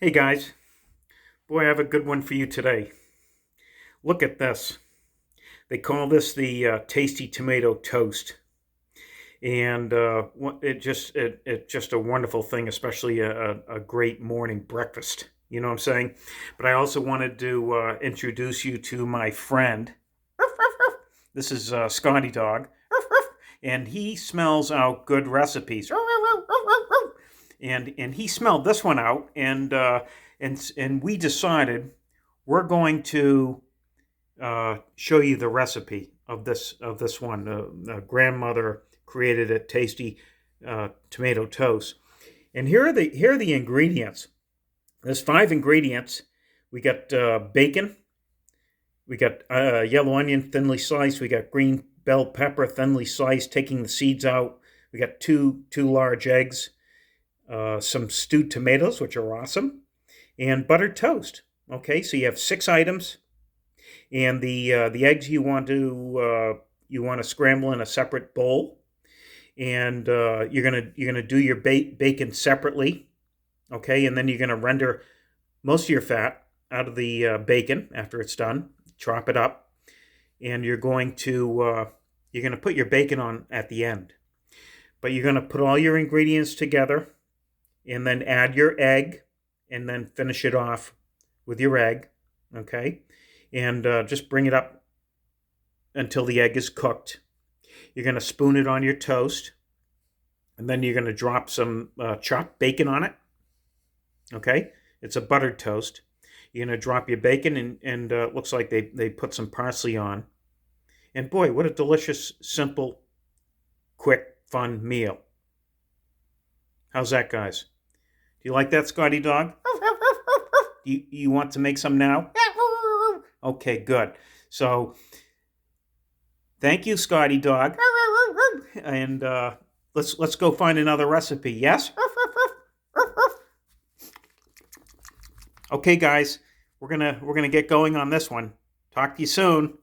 Hey guys, boy, I have a good one for you today. Look at this. They call this the tasty tomato toast, and it's just a wonderful thing, especially a great morning breakfast. You know what I'm saying? But I also wanted to introduce you to my friend. This is Scotty Dog, and he smells out good recipes. And he smelled this one out, and we decided we're going to show you the recipe of this one. Grandmother created a tasty tomato toast, and here are the ingredients. There's 5 ingredients. We got bacon. We got yellow onion thinly sliced. We got green bell pepper thinly sliced, taking the seeds out. We got two large eggs, some stewed tomatoes, which are awesome, and buttered toast. Okay, so you have 6 items, and the eggs you want to scramble in a separate bowl, and you're gonna do your bacon separately. Okay, and then you're gonna render most of your fat out of the bacon after it's done. Chop it up, and you're gonna put your bacon on at the end. But you're gonna put all your ingredients together, and then add your egg, and then finish it off with your egg. Okay, and just bring it up until the egg is cooked. You're going to spoon it on your toast, and then you're going to drop some chopped bacon on it. Okay, it's a buttered toast. You're going to drop your bacon, and looks like they put some parsley on. And boy, what a delicious, simple, quick, fun meal. How's that, guys? Do you like that, Scotty Dog? You want to make some now? Okay, good. So, thank you, Scotty Dog. And let's go find another recipe. Yes. Okay, guys, we're gonna get going on this one. Talk to you soon.